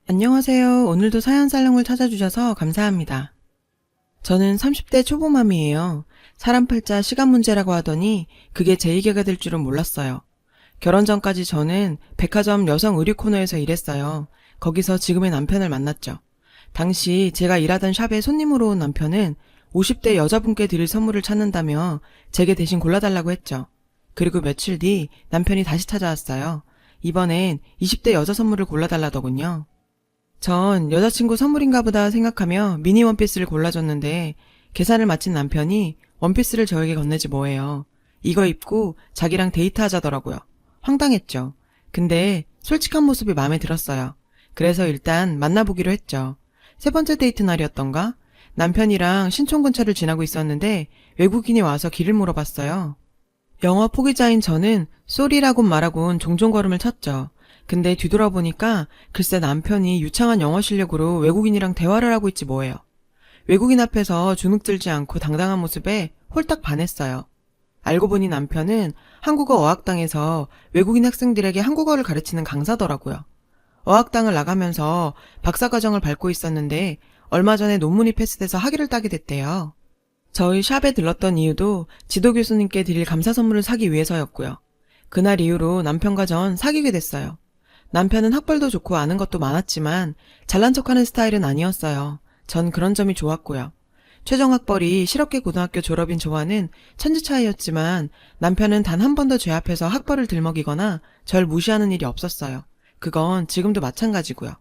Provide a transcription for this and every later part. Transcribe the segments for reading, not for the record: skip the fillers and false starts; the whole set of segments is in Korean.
안녕하세요. 오늘도 사연 살롱을 찾아주셔서 감사합니다. 저는 30대 초보맘이에요. 사람 팔자 시간 문제라고 하더니 그게 제 얘기가 될 줄은 몰랐어요. 결혼 전까지 저는 백화점 여성 의류 코너에서 일했어요. 거기서 지금의 남편을 만났죠. 당시 제가 일하던 샵에 손님으로 온 남편은 50대 여자분께 드릴 선물을 찾는다며 제게 대신 골라달라고 했죠. 그리고 며칠 뒤 남편이 다시 찾아왔어요. 이번엔 20대 여자 선물을 골라달라더군요. 전 여자친구 선물인가 보다 생각하며 미니 원피스를 골라줬는데 계산을 마친 남편이 원피스를 저에게 건네지 뭐예요. 이거 입고 자기랑 데이트하자더라고요. 황당했죠. 근데 솔직한 모습이 마음에 들었어요. 그래서 일단 만나보기로 했죠. 세 번째 데이트 날이었던가? 남편이랑 신촌 근처를 지나고 있었는데 외국인이 와서 길을 물어봤어요. 영어 포기자인 저는 쏘리라고 말하곤 종종 걸음을 쳤죠. 근데 뒤돌아보니까 글쎄 남편이 유창한 영어 실력으로 외국인이랑 대화를 하고 있지 뭐예요. 외국인 앞에서 주눅들지 않고 당당한 모습에 홀딱 반했어요. 알고 보니 남편은 한국어 어학당에서 외국인 학생들에게 한국어를 가르치는 강사더라고요. 어학당을 나가면서 박사과정을 밟고 있었는데 얼마 전에 논문이 패스돼서 학위를 따게 됐대요. 저희 샵에 들렀던 이유도 지도 교수님께 드릴 감사 선물을 사기 위해서였고요. 그날 이후로 남편과 전 사귀게 됐어요. 남편은 학벌도 좋고 아는 것도 많았지만 잘난 척하는 스타일은 아니었어요. 전 그런 점이 좋았고요. 최종 학벌이 실업계 고등학교 졸업인 저와는 천지 차이였지만 남편은 단 한 번도 제 앞에서 학벌을 들먹이거나 절 무시하는 일이 없었어요. 그건 지금도 마찬가지고요.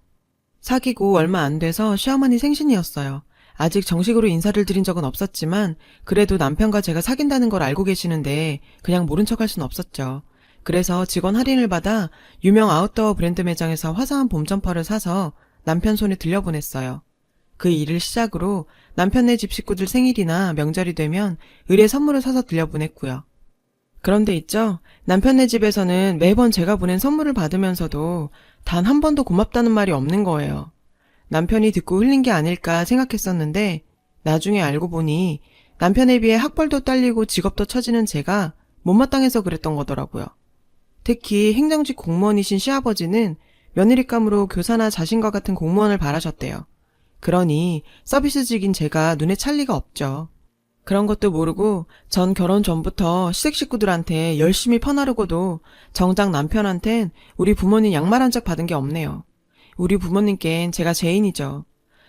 사귀고 얼마 안 돼서 시어머니 생신이었어요. 아직 정식으로 인사를 드린 적은 없었지만 그래도 남편과 제가 사귄다는 걸 알고 계시는데 그냥 모른 척할 순 없었죠. 그래서 직원 할인을 받아 유명 아웃도어 브랜드 매장에서 화사한 봄 점퍼를 사서 남편 손에 들려보냈어요. 그 일을 시작으로 남편네 집 식구들 생일이나 명절이 되면 의뢰 선물을 사서 들려보냈고요. 그런데 있죠. 남편네 집에서는 매번 제가 보낸 선물을 받으면서도 단 한 번도 고맙다는 말이 없는 거예요. 남편이 듣고 흘린 게 아닐까 생각했었는데 나중에 알고 보니 남편에 비해 학벌도 딸리고 직업도 처지는 제가 못마땅해서 그랬던 거더라고요. 특히 행정직 공무원이신 시아버지는 며느리감으로 교사나 자신과 같은 공무원을 바라셨대요. 그러니 서비스직인 제가 눈에 찰 리가 없죠. 그런 것도 모르고 전 결혼 전부터 시댁 식구들한테 열심히 퍼나르고도 정작 남편한텐 우리 부모님 양말 한 짝 받은 게 없네요. 우리 부모님께는 제가 죄인이죠.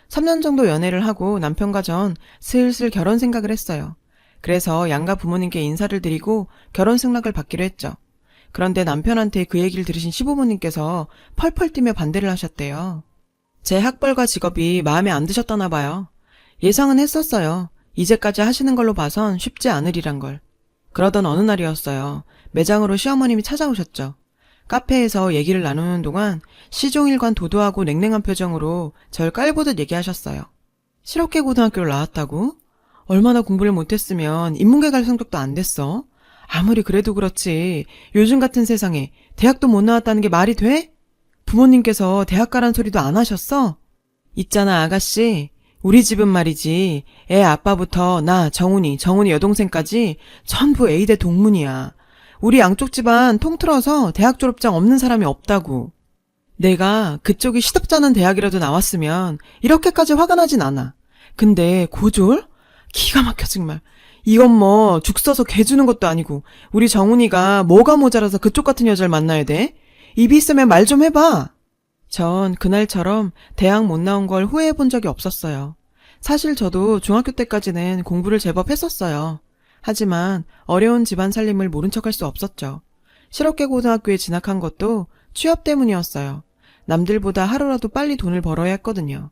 3년 정도 연애를 하고 남편과 전 슬슬 결혼 생각을 했어요. 그래서 양가 부모님께 인사를 드리고 결혼 승낙을 받기로 했죠. 그런데 남편한테 그 얘기를 들으신 시부모님께서 펄펄 뛰며 반대를 하셨대요. 제 학벌과 직업이 마음에 안 드셨다나 봐요. 예상은 했었어요. 이제까지 하시는 걸로 봐선 쉽지 않으리란 걸. 그러던 어느 날이었어요. 매장으로 시어머님이 찾아오셨죠. 카페에서 얘기를 나누는 동안 시종일관 도도하고 냉랭한 표정으로 절 깔보듯 얘기하셨어요. 실업계 고등학교를 나왔다고? 얼마나 공부를 못했으면 인문계 갈 성적도 안 됐어? 아무리 그래도 그렇지 요즘 같은 세상에 대학도 못 나왔다는 게 말이 돼? 부모님께서 대학 가란 소리도 안 하셨어? 있잖아 아가씨, 우리 집은 말이지 애 아빠부터 나 정훈이 여동생까지 전부 A대 동문이야. 우리 양쪽 집안 통틀어서 대학 졸업장 없는 사람이 없다고. 내가 그쪽이 시덥잖은 대학이라도 나왔으면 이렇게까지 화가 나진 않아. 근데 고졸? 기가 막혀 정말. 이건 뭐 죽 써서 개 주는 것도 아니고 우리 정훈이가 뭐가 모자라서 그쪽 같은 여자를 만나야 돼? 입이 있으면 말 좀 해봐. 전 그날처럼 대학 못 나온 걸 후회해 본 적이 없었어요. 사실 저도 중학교 때까지는 공부를 제법 했었어요. 하지만 어려운 집안 살림을 모른 척할 수 없었죠. 실업계 고등학교에 진학한 것도 취업 때문이었어요. 남들보다 하루라도 빨리 돈을 벌어야 했거든요.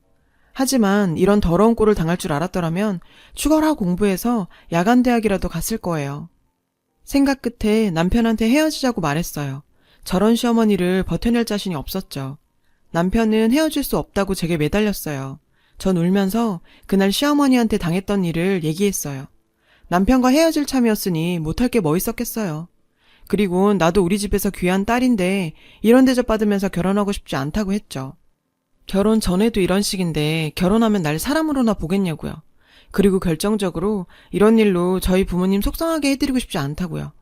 하지만 이런 더러운 꼴을 당할 줄 알았더라면 죽어라 공부해서 야간 대학이라도 갔을 거예요. 생각 끝에 남편한테 헤어지자고 말했어요. 저런 시어머니를 버텨낼 자신이 없었죠. 남편은 헤어질 수 없다고 제게 매달렸어요. 전 울면서 그날 시어머니한테 당했던 일을 얘기했어요. 남편과 헤어질 참이었으니 못할 게 뭐 있었겠어요. 그리고 나도 우리 집에서 귀한 딸인데 이런 대접 받으면서 결혼하고 싶지 않다고 했죠. 결혼 전에도 이런 식인데 결혼하면 날 사람으로나 보겠냐고요. 그리고 결정적으로 이런 일로 저희 부모님 속상하게 해드리고 싶지 않다고요.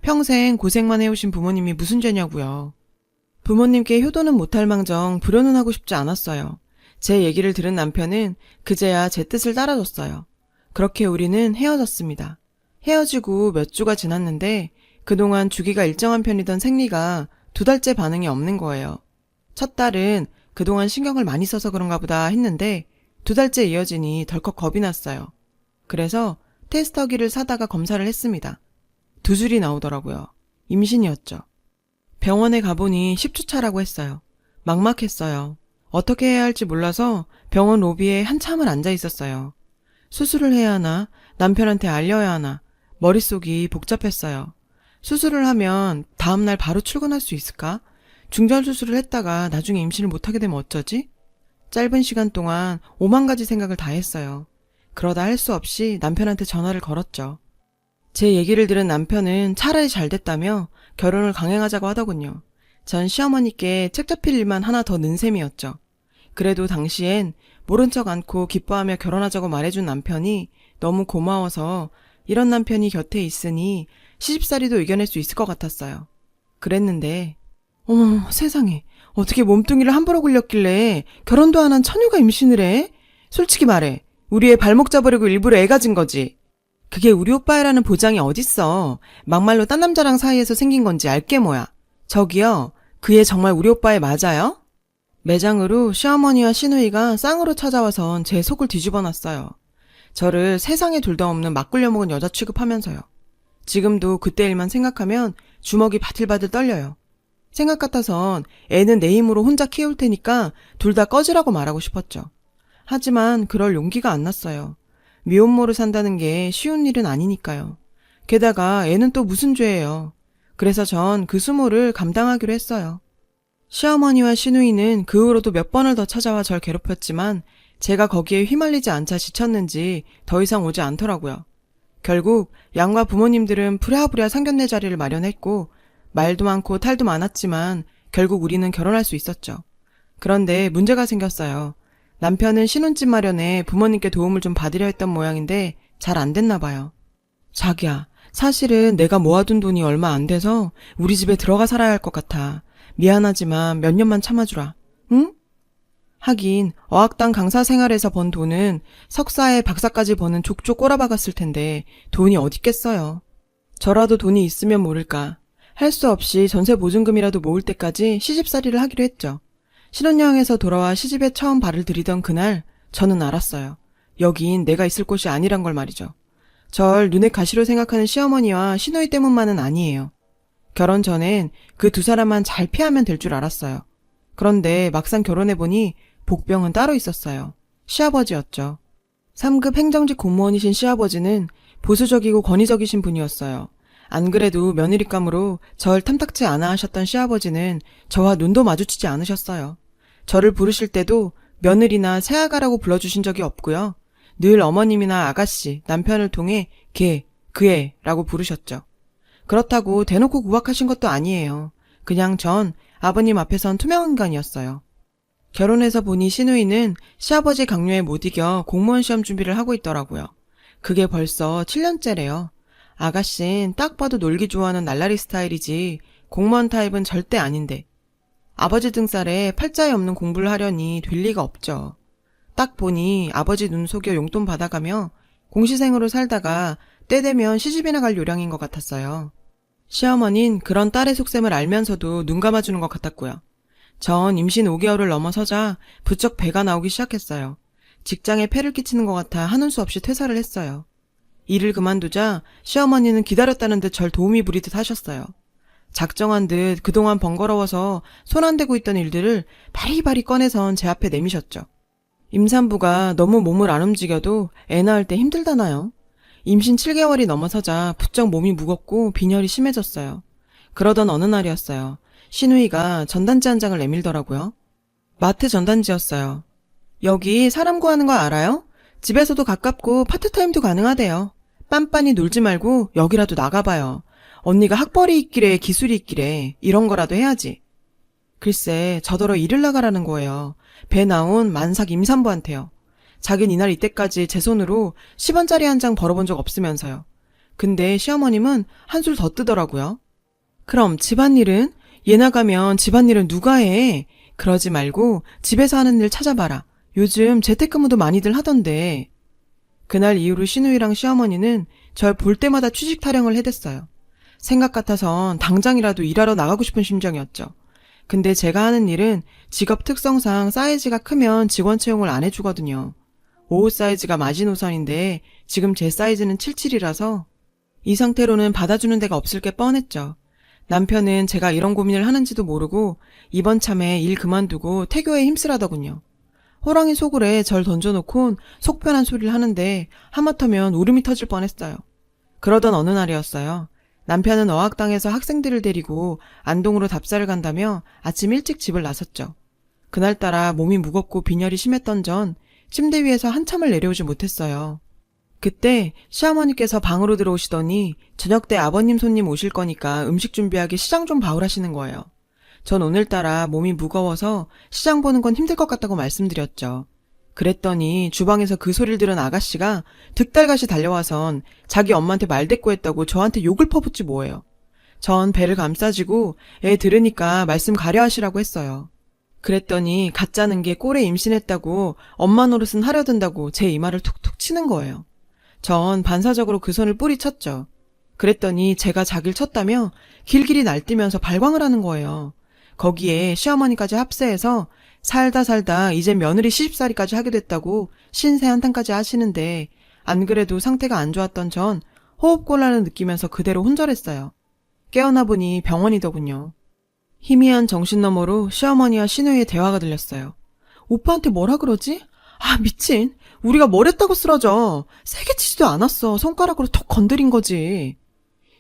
평생 고생만 해오신 부모님이 무슨 죄냐고요. 부모님께 효도는 못할 망정 불효는 하고 싶지 않았어요. 제 얘기를 들은 남편은 그제야 제 뜻을 따라줬어요. 그렇게 우리는 헤어졌습니다. 헤어지고 몇 주가 지났는데 그동안 주기가 일정한 편이던 생리가 2달째 반응이 없는 거예요. 첫 달은 그동안 신경을 많이 써서 그런가 보다 했는데 2달째 이어지니 덜컥 겁이 났어요. 그래서 테스터기를 사다가 검사를 했습니다. 2줄이 나오더라고요. 임신이었죠. 병원에 가보니 10주 차라고 했어요. 막막했어요. 어떻게 해야 할지 몰라서 병원 로비에 한참을 앉아 있었어요. 수술을 해야 하나, 남편한테 알려야 하나, 머릿속이 복잡했어요. 수술을 하면 다음날 바로 출근할 수 있을까? 중절 수술을 했다가 나중에 임신을 못하게 되면 어쩌지? 짧은 시간 동안 5만 가지 생각을 다 했어요. 그러다 할 수 없이 남편한테 전화를 걸었죠. 제 얘기를 들은 남편은 차라리 잘 됐다며 결혼을 강행하자고 하더군요. 전 시어머니께 책 잡힐 일만 하나 더 는 셈이었죠. 그래도 당시엔 모른 척 않고 기뻐하며 결혼하자고 말해준 남편이 너무 고마워서 이런 남편이 곁에 있으니 시집살이도 이겨낼 수 있을 것 같았어요. 그랬는데 어머 세상에 어떻게 몸뚱이를 함부로 굴렸길래 결혼도 안 한 처녀가 임신을 해? 솔직히 말해 우리 애 발목 잡으려고 일부러 애 가진 거지. 그게 우리 오빠애라는 보장이 어딨어. 막말로 딴 남자랑 사이에서 생긴 건지 알게 뭐야. 저기요 그 애 정말 우리 오빠애 맞아요? 매장으로 시어머니와 시누이가 쌍으로 찾아와선 제 속을 뒤집어 놨어요. 저를 세상에 둘 다 없는 막 굴려먹은 여자 취급하면서요. 지금도 그때 일만 생각하면 주먹이 바들바들 떨려요. 생각 같아선 애는 내 힘으로 혼자 키울 테니까 둘 다 꺼지라고 말하고 싶었죠. 하지만 그럴 용기가 안 났어요. 미혼모로 산다는 게 쉬운 일은 아니니까요. 게다가 애는 또 무슨 죄예요. 그래서 전 그 수모를 감당하기로 했어요. 시어머니와 시누이는 그 후로도 몇 번을 더 찾아와 절 괴롭혔지만 제가 거기에 휘말리지 않자 지쳤는지 더 이상 오지 않더라고요. 결국 양가 부모님들은 부랴부랴 상견례 자리를 마련했고 말도 많고 탈도 많았지만 결국 우리는 결혼할 수 있었죠. 그런데 문제가 생겼어요. 남편은 신혼집 마련에 부모님께 도움을 좀 받으려 했던 모양인데 잘 안 됐나 봐요. 자기야, 사실은 내가 모아둔 돈이 얼마 안 돼서 우리 집에 들어가 살아야 할 것 같아. 미안하지만 몇 년만 참아주라. 응? 하긴 어학당 강사 생활에서 번 돈은 석사에 박사까지 버는 족족 꼬라박았을 텐데 돈이 어딨겠어요. 저라도 돈이 있으면 모를까. 할 수 없이 전세 보증금이라도 모을 때까지 시집살이를 하기로 했죠. 신혼여행에서 돌아와 시집에 처음 발을 들이던 그날 저는 알았어요. 여긴 내가 있을 곳이 아니란 걸 말이죠. 절 눈에 가시로 생각하는 시어머니와 시누이 때문만은 아니에요. 결혼 전엔 그 2사람만 잘 피하면 될 줄 알았어요. 그런데 막상 결혼해보니 복병은 따로 있었어요. 시아버지였죠. 3급 행정직 공무원이신 시아버지는 보수적이고 권위적이신 분이었어요. 안 그래도 며느리감으로 절 탐탁치 않아 하셨던 시아버지는 저와 눈도 마주치지 않으셨어요. 저를 부르실 때도 며느리나 새아가라고 불러주신 적이 없고요. 늘 어머님이나 아가씨, 남편을 통해 걔, 그애라고 부르셨죠. 그렇다고 대놓고 구박하신 것도 아니에요. 그냥 전 아버님 앞에선 투명인간이었어요. 결혼해서 보니 시누이는 시아버지 강요에 못 이겨 공무원 시험 준비를 하고 있더라고요. 그게 벌써 7년째래요. 아가씨는 딱 봐도 놀기 좋아하는 날라리 스타일이지 공무원 타입은 절대 아닌데 아버지 등살에 팔자에 없는 공부를 하려니 될 리가 없죠. 딱 보니 아버지 눈 속여 용돈 받아가며 공시생으로 살다가 때 되면 시집이나 갈 요량인 것 같았어요. 시어머니는 그런 딸의 속셈을 알면서도 눈 감아주는 것 같았고요. 전 임신 5개월을 넘어서자 부쩍 배가 나오기 시작했어요. 직장에 폐를 끼치는 것 같아 하는 수 없이 퇴사를 했어요. 일을 그만두자 시어머니는 기다렸다는 듯 절 도우미 부리듯 하셨어요. 작정한 듯 그동안 번거로워서 손 안 대고 있던 일들을 바리바리 꺼내선 제 앞에 내미셨죠. 임산부가 너무 몸을 안 움직여도 애 낳을 때 힘들다나요? 임신 7개월이 넘어서자 부쩍 몸이 무겁고 빈혈이 심해졌어요. 그러던 어느 날이었어요. 시누이가 전단지 한 장을 내밀더라고요. 마트 전단지였어요. 여기 사람 구하는 거 알아요? 집에서도 가깝고 파트타임도 가능하대요. 빤빤히 놀지 말고 여기라도 나가봐요. 언니가 학벌이 있기래 기술이 있기래 이런 거라도 해야지. 글쎄 저더러 일을 나가라는 거예요. 배 나온 만삭 임산부한테요. 자긴 이날 이때까지 제 손으로 10원짜리 한 장 벌어본 적 없으면서요. 근데 시어머님은 한술 더 뜨더라고요. 그럼 집안일은? 얘 나가면 집안일은 누가 해? 그러지 말고 집에서 하는 일 찾아봐라. 요즘 재택근무도 많이들 하던데. 그날 이후로 시누이랑 시어머니는 절 볼 때마다 취직 타령을 해댔어요. 생각 같아선 당장이라도 일하러 나가고 싶은 심정이었죠. 근데 제가 하는 일은 직업 특성상 사이즈가 크면 직원 채용을 안 해주거든요. 55 사이즈가 마지노선인데 지금 제 사이즈는 77이라서 이 상태로는 받아주는 데가 없을 게 뻔했죠. 남편은 제가 이런 고민을 하는지도 모르고 이번 참에 일 그만두고 태교에 힘쓰라더군요. 호랑이 속을에 절 던져놓곤 속 편한 소리를 하는데 하마터면 울음이 터질 뻔했어요. 그러던 어느 날이었어요. 남편은 어학당에서 학생들을 데리고 안동으로 답사를 간다며 아침 일찍 집을 나섰죠. 그날따라 몸이 무겁고 빈혈이 심했던 전 침대 위에서 한참을 내려오지 못했어요. 그때 시어머니께서 방으로 들어오시더니 저녁 때 아버님 손님 오실 거니까 음식 준비하기 시장 좀 봐오라시는 거예요. 전 오늘따라 몸이 무거워서 시장 보는 건 힘들 것 같다고 말씀드렸죠. 그랬더니 주방에서 그 소리를 들은 아가씨가 득달같이 달려와선 자기 엄마한테 말대꾸했다고 저한테 욕을 퍼붓지 뭐예요. 전 배를 감싸지고 애 들으니까 말씀 가려 하시라고 했어요. 그랬더니 가짜는 게 꼴에 임신했다고 엄마 노릇은 하려 든다고 제 이마를 툭툭 치는 거예요. 전 반사적으로 그 손을 뿌리쳤죠. 그랬더니 제가 자기를 쳤다며 길길이 날뛰면서 발광을 하는 거예요. 거기에 시어머니까지 합세해서 살다 이제 며느리 시집살이까지 하게 됐다고 신세 한탄까지 하시는데 안 그래도 상태가 안 좋았던 전 호흡곤란을 느끼면서 그대로 혼절했어요. 깨어나 보니 병원이더군요. 희미한 정신너머로 시어머니와 시누이의 대화가 들렸어요. 오빠한테 뭐라 그러지? 아 미친. 우리가 뭘 했다고 쓰러져. 세게 치지도 않았어. 손가락으로 톡 건드린 거지.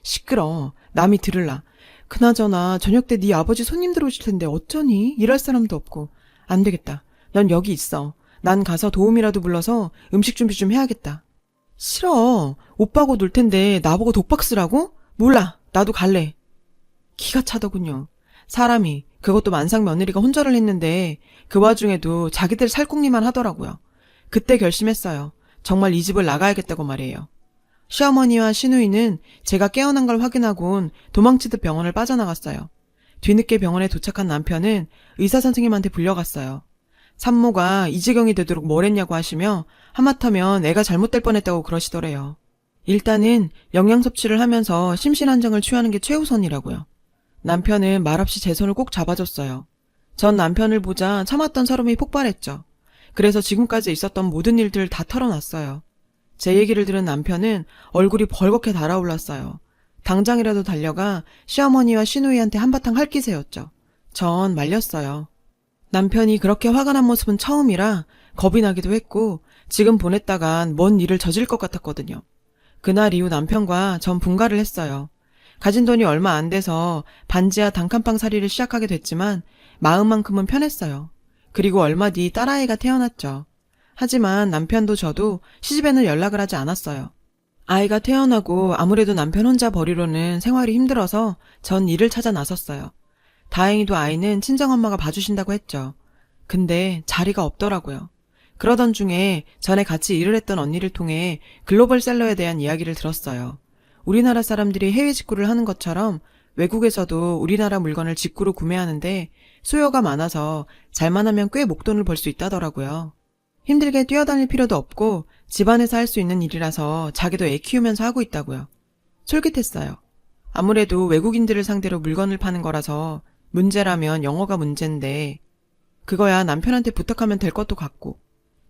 시끄러. 남이 들을라. 그나저나 저녁 때 네 아버지 손님 들어오실 텐데 어쩌니? 일할 사람도 없고. 안 되겠다. 넌 여기 있어. 난 가서 도움이라도 불러서 음식 준비 좀 해야겠다. 싫어. 오빠하고 놀 텐데 나보고 독박 쓰라고? 몰라. 나도 갈래. 기가 차더군요. 사람이 그것도 만삭 며느리가 혼절을 했는데 그 와중에도 자기들 살궁리만 하더라고요. 그때 결심했어요. 정말 이 집을 나가야겠다고 말이에요. 시어머니와 시누이는 제가 깨어난 걸 확인하곤 도망치듯 병원을 빠져나갔어요. 뒤늦게 병원에 도착한 남편은 의사 선생님한테 불려갔어요. 산모가 이 지경이 되도록 뭘 했냐고 하시며 하마터면 애가 잘못될 뻔했다고 그러시더래요. 일단은 영양 섭취를 하면서 심신안정을 취하는 게 최우선이라고요. 남편은 말없이 제 손을 꼭 잡아줬어요. 전 남편을 보자 참았던 서름이 폭발했죠. 그래서 지금까지 있었던 모든 일들 다 털어놨어요. 제 얘기를 들은 남편은 얼굴이 벌겋게 달아올랐어요. 당장이라도 달려가 시어머니와 시누이한테 한바탕 할기세였죠. 전 말렸어요. 남편이 그렇게 화가 난 모습은 처음이라 겁이 나기도 했고 지금 보냈다간 뭔 일을 저질 것 같았거든요. 그날 이후 남편과 전 분가를 했어요. 가진 돈이 얼마 안 돼서 반지하 단칸방 살이를 시작하게 됐지만 마음만큼은 편했어요. 그리고 얼마 뒤 딸아이가 태어났죠. 하지만 남편도 저도 시집에는 연락을 하지 않았어요. 아이가 태어나고 아무래도 남편 혼자 버리로는 생활이 힘들어서 전 일을 찾아 나섰어요. 다행히도 아이는 친정엄마가 봐주신다고 했죠. 근데 자리가 없더라고요. 그러던 중에 전에 같이 일을 했던 언니를 통해 글로벌셀러에 대한 이야기를 들었어요. 우리나라 사람들이 해외 직구를 하는 것처럼 외국에서도 우리나라 물건을 직구로 구매하는데 수요가 많아서 잘만 하면 꽤 목돈을 벌 수 있다더라고요. 힘들게 뛰어다닐 필요도 없고 집안에서 할 수 있는 일이라서 자기도 애 키우면서 하고 있다고요. 솔깃했어요. 아무래도 외국인들을 상대로 물건을 파는 거라서 문제라면 영어가 문제인데 그거야 남편한테 부탁하면 될 것도 같고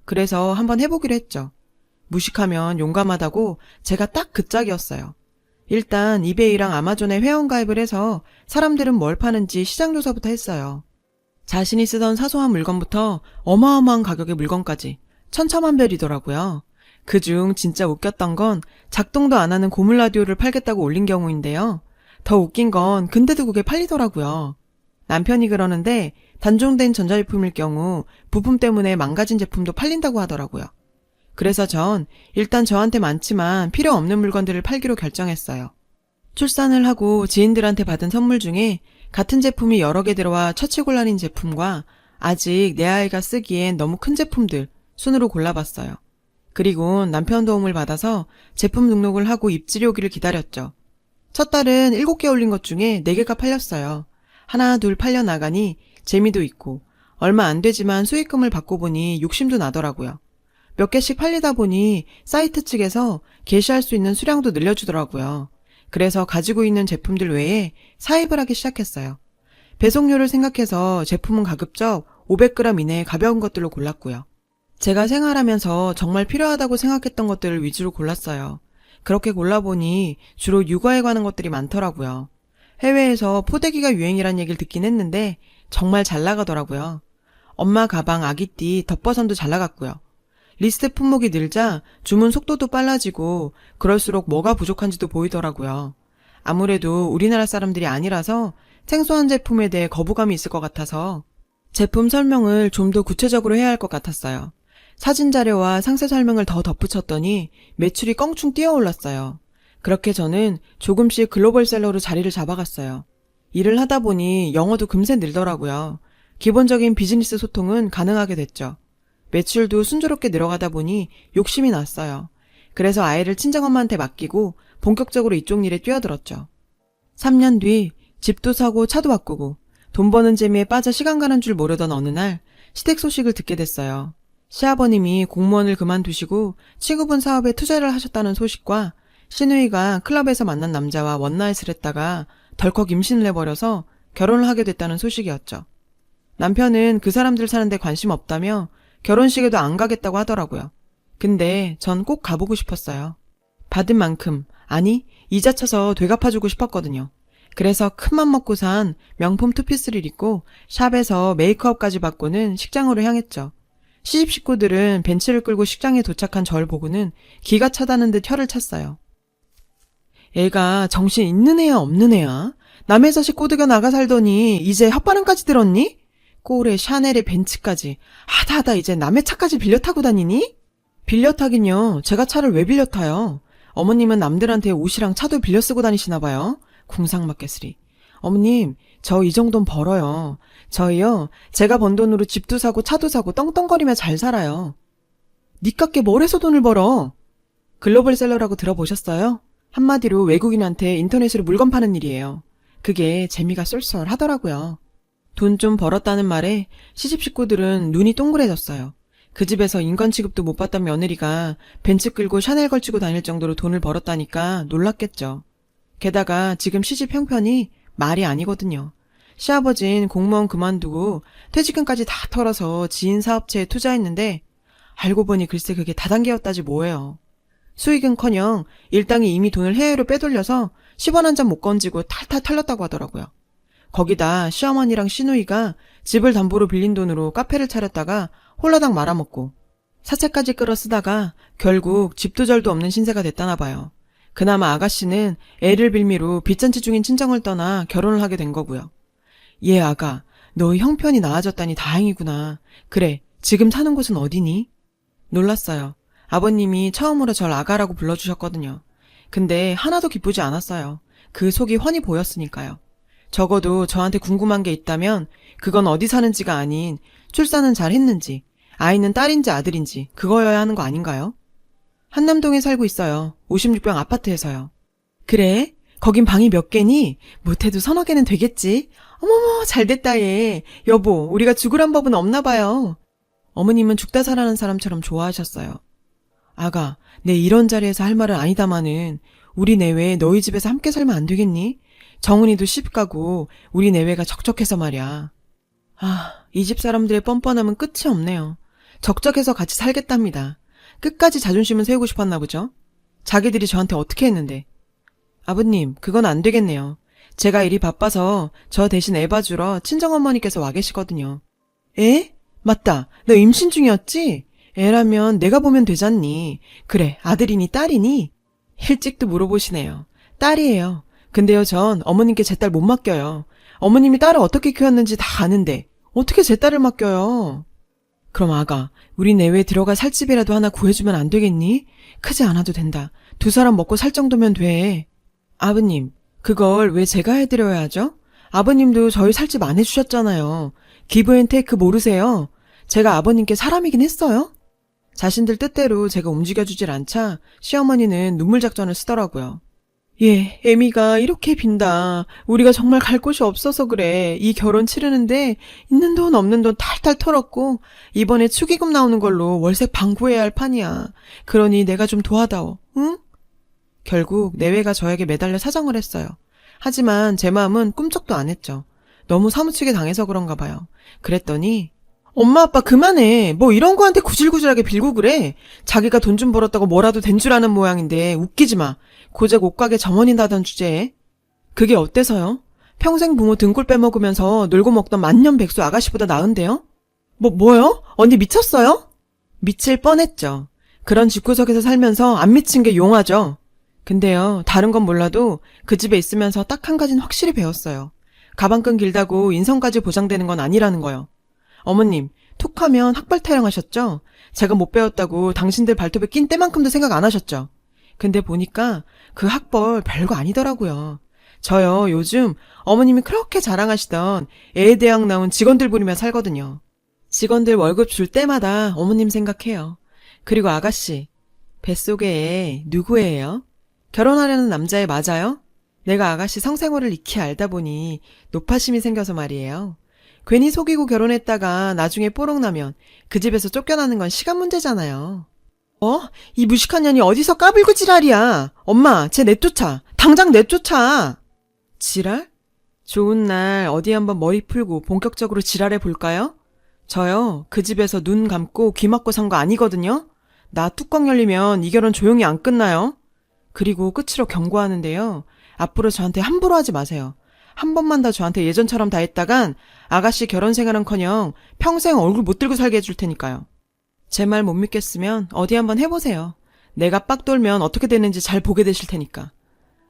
그래서 한번 해보기로 했죠. 무식하면 용감하다고 제가 딱 그 짝이었어요. 일단 이베이랑 아마존에 회원가입을 해서 사람들은 뭘 파는지 시장조사부터 했어요. 자신이 쓰던 사소한 물건부터 어마어마한 가격의 물건까지 천차만별이더라고요. 그중 진짜 웃겼던 건 작동도 안 하는 고물 라디오를 팔겠다고 올린 경우인데요. 더 웃긴 건 근데도 그게 팔리더라고요. 남편이 그러는데 단종된 전자제품일 경우 부품 때문에 망가진 제품도 팔린다고 하더라고요. 그래서 전 일단 저한테 많지만 필요 없는 물건들을 팔기로 결정했어요. 출산을 하고 지인들한테 받은 선물 중에 같은 제품이 여러 개 들어와 처치곤란인 제품과 아직 내 아이가 쓰기엔 너무 큰 제품들 순으로 골라봤어요. 그리고 남편 도움을 받아서 제품 등록을 하고 입질이 오기를 기다렸죠. 첫 달은 7개 올린 것 중에 4개가 팔렸어요. 하나 둘 팔려 나가니 재미도 있고 얼마 안 되지만 수익금을 받고 보니 욕심도 나더라고요. 몇 개씩 팔리다 보니 사이트 측에서 게시할 수 있는 수량도 늘려주더라고요. 그래서 가지고 있는 제품들 외에 사입을 하기 시작했어요. 배송료를 생각해서 제품은 가급적 500g 이내의 가벼운 것들로 골랐고요. 제가 생활하면서 정말 필요하다고 생각했던 것들을 위주로 골랐어요. 그렇게 골라보니 주로 육아에 관한 것들이 많더라고요. 해외에서 포대기가 유행이란 얘기를 듣긴 했는데 정말 잘 나가더라고요. 엄마 가방, 아기띠, 덮버선도 잘 나갔고요. 리스트 품목이 늘자 주문 속도도 빨라지고 그럴수록 뭐가 부족한지도 보이더라고요. 아무래도 우리나라 사람들이 아니라서 생소한 제품에 대해 거부감이 있을 것 같아서 제품 설명을 좀 더 구체적으로 해야 할 것 같았어요. 사진 자료와 상세 설명을 더 덧붙였더니 매출이 껑충 뛰어올랐어요. 그렇게 저는 조금씩 글로벌셀러로 자리를 잡아갔어요. 일을 하다 보니 영어도 금세 늘더라고요. 기본적인 비즈니스 소통은 가능하게 됐죠. 매출도 순조롭게 늘어가다 보니 욕심이 났어요. 그래서 아이를 친정엄마한테 맡기고 본격적으로 이쪽 일에 뛰어들었죠. 3년 뒤 집도 사고 차도 바꾸고 돈 버는 재미에 빠져 시간 가는 줄 모르던 어느 날 시댁 소식을 듣게 됐어요. 시아버님이 공무원을 그만두시고 친구분 사업에 투자를 하셨다는 소식과 시누이가 클럽에서 만난 남자와 원나잇을 했다가 덜컥 임신을 해버려서 결혼을 하게 됐다는 소식이었죠. 남편은 그 사람들 사는데 관심 없다며 결혼식에도 안 가겠다고 하더라고요. 근데 전 꼭 가보고 싶었어요. 받은 만큼, 아니 이자 쳐서 되갚아주고 싶었거든요. 그래서 큰맘 먹고 산 명품 투피스를 입고 샵에서 메이크업까지 받고는 식장으로 향했죠. 시집 식구들은 벤츠를 끌고 식장에 도착한 절 보고는 기가 차다는 듯 혀를 찼어요. 애가 정신 있는 애야 없는 애야? 남의 자식 꼬드겨 나가 살더니 이제 혓바람까지 들었니? 꼴에 샤넬에 벤츠까지 하다 이제 남의 차까지 빌려 타고 다니니? 빌려 타긴요. 제가 차를 왜 빌려 타요? 어머님은 남들한테 옷이랑 차도 빌려 쓰고 다니시나 봐요. 궁상맞겠으리. 어머님, 저 이 정도는 벌어요. 저희요, 제가 번 돈으로 집도 사고 차도 사고 떵떵거리며 잘 살아요. 니깎게 뭘 해서 돈을 벌어? 글로벌셀러라고 들어보셨어요? 한마디로 외국인한테 인터넷으로 물건 파는 일이에요. 그게 재미가 쏠쏠하더라고요. 돈 좀 벌었다는 말에 시집 식구들은 눈이 동그래졌어요. 그 집에서 인권 취급도 못 받던 며느리가 벤츠 끌고 샤넬 걸치고 다닐 정도로 돈을 벌었다니까 놀랐겠죠. 게다가 지금 시집 형편이 말이 아니거든요. 시아버진 공무원 그만두고 퇴직금까지 다 털어서 지인 사업체에 투자했는데 알고 보니 글쎄 그게 다단계였다지 뭐예요. 수익은커녕 일당이 이미 돈을 해외로 빼돌려서 10원 한 잔 못 건지고 탈탈 털렸다고 하더라고요. 거기다 시어머니랑 시누이가 집을 담보로 빌린 돈으로 카페를 차렸다가 홀라당 말아먹고 사채까지 끌어 쓰다가 결국 집도 절도 없는 신세가 됐다나 봐요. 그나마 아가씨는 애를 빌미로 빚잔치 중인 친정을 떠나 결혼을 하게 된 거고요. 예, 아가, 너 형편이 나아졌다니 다행이구나. 그래, 지금 사는 곳은 어디니? 놀랐어요. 아버님이 처음으로 절 아가라고 불러주셨거든요. 근데 하나도 기쁘지 않았어요. 그 속이 훤히 보였으니까요. 적어도 저한테 궁금한 게 있다면 그건 어디 사는지가 아닌 출산은 잘 했는지, 아이는 딸인지 아들인지 그거여야 하는 거 아닌가요? 한남동에 살고 있어요. 56평 아파트에서요. 그래? 거긴 방이 몇 개니? 못해도 서너 개는 되겠지? 어머머, 잘됐다 얘. 여보, 우리가 죽으란 법은 없나 봐요. 어머님은 죽다 살아난 사람처럼 좋아하셨어요. 아가, 내 이런 자리에서 할 말은 아니다마는 우리 내외에 너희 집에서 함께 살면 안 되겠니? 정은이도 시집가고 우리 내외가 적적해서 말이야. 아, 이 집 사람들의 뻔뻔함은 끝이 없네요. 적적해서 같이 살겠답니다. 끝까지 자존심을 세우고 싶었나 보죠? 자기들이 저한테 어떻게 했는데. 아버님, 그건 안 되겠네요. 제가 일이 바빠서 저 대신 애 봐주러 친정어머니께서 와 계시거든요. 에? 맞다. 너 임신 중이었지? 애라면 내가 보면 되잖니. 그래, 아들이니 딸이니? 일찍도 물어보시네요. 딸이에요. 근데요, 전 어머님께 제 딸 못 맡겨요. 어머님이 딸을 어떻게 키웠는지 다 아는데 어떻게 제 딸을 맡겨요? 그럼 아가, 우리 내외에 들어가 살 집이라도 하나 구해주면 안 되겠니? 크지 않아도 된다. 두 사람 먹고 살 정도면 돼. 아버님, 그걸 왜 제가 해드려야 하죠? 아버님도 저희 살 집 안 해주셨잖아요. 기브앤테이크 모르세요? 제가 아버님께 사람이긴 했어요? 자신들 뜻대로 제가 움직여주질 않자 시어머니는 눈물 작전을 쓰더라고요. 애미가 이렇게 빈다. 우리가 정말 갈 곳이 없어서 그래. 이 결혼 치르는데 있는 돈 없는 돈 탈탈 털었고 이번에 축의금 나오는 걸로 월세 방 구해야 할 판이야. 그러니 내가 좀 도와다오. 응? 결국 내외가 저에게 매달려 사정을 했어요. 하지만 제 마음은 꿈쩍도 안 했죠. 너무 사무치게 당해서 그런가 봐요. 그랬더니 엄마 아빠 그만해. 뭐 이런 거한테 구질구질하게 빌고 그래. 자기가 돈 좀 벌었다고 뭐라도 된 줄 아는 모양인데 웃기지 마. 고작 옷가게 점원인다던 주제에. 그게 어때서요? 평생 부모 등골 빼먹으면서 놀고 먹던 만년백수 아가씨보다 나은데요? 뭐요? 언니 미쳤어요? 미칠 뻔했죠. 그런 집구석에서 살면서 안 미친 게 용하죠. 근데요, 다른 건 몰라도 그 집에 있으면서 딱 한 가지는 확실히 배웠어요. 가방끈 길다고 인성까지 보장되는 건 아니라는 거요. 어머님, 툭하면 학벌 타령하셨죠? 제가 못 배웠다고 당신들 발톱에 낀 때만큼도 생각 안 하셨죠? 근데 보니까 그 학벌 별거 아니더라고요. 저요, 요즘 어머님이 그렇게 자랑하시던 애대학 나온 직원들 부리며 살거든요. 직원들 월급 줄 때마다 어머님 생각해요. 그리고 아가씨, 뱃속에 애 누구예요? 결혼하려는 남자애 맞아요? 내가 아가씨 성생활을 익히 알다 보니 노파심이 생겨서 말이에요. 괜히 속이고 결혼했다가 나중에 뽀록 나면 그 집에서 쫓겨나는 건 시간 문제잖아요. 이 무식한 년이 어디서 까불고 지랄이야. 엄마, 쟤 내쫓아. 당장 내쫓아. 지랄? 좋은 날 어디 한번 머리 풀고 본격적으로 지랄해 볼까요? 저요, 그 집에서 눈 감고 귀 막고 산 거 아니거든요? 나 뚜껑 열리면 이 결혼 조용히 안 끝나요? 그리고 끝으로 경고하는데요. 앞으로 저한테 함부로 하지 마세요. 한 번만 더 저한테 예전처럼 다 했다간 아가씨 결혼 생활은커녕 평생 얼굴 못 들고 살게 해줄 테니까요. 제 말 못 믿겠으면 어디 한번 해보세요. 내가 빡 돌면 어떻게 되는지 잘 보게 되실 테니까.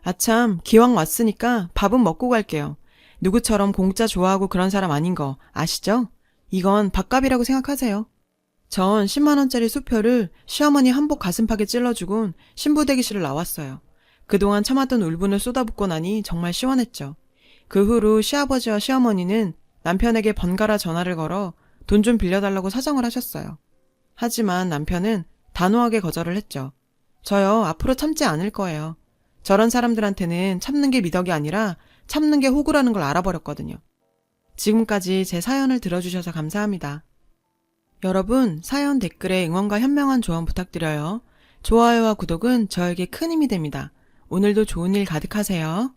아참, 기왕 왔으니까 밥은 먹고 갈게요. 누구처럼 공짜 좋아하고 그런 사람 아닌 거 아시죠? 이건 밥값이라고 생각하세요. 전 10만원짜리 수표를 시어머니 한복 가슴팍에 찔러주곤 신부 대기실을 나왔어요. 그동안 참았던 울분을 쏟아붓고 나니 정말 시원했죠. 그 후로 시아버지와 시어머니는 남편에게 번갈아 전화를 걸어 돈 좀 빌려달라고 사정을 하셨어요. 하지만 남편은 단호하게 거절을 했죠. 저요, 앞으로 참지 않을 거예요. 저런 사람들한테는 참는 게 미덕이 아니라 참는 게 호구라는 걸 알아버렸거든요. 지금까지 제 사연을 들어주셔서 감사합니다. 여러분, 사연 댓글에 응원과 현명한 조언 부탁드려요. 좋아요와 구독은 저에게 큰 힘이 됩니다. 오늘도 좋은 일 가득하세요.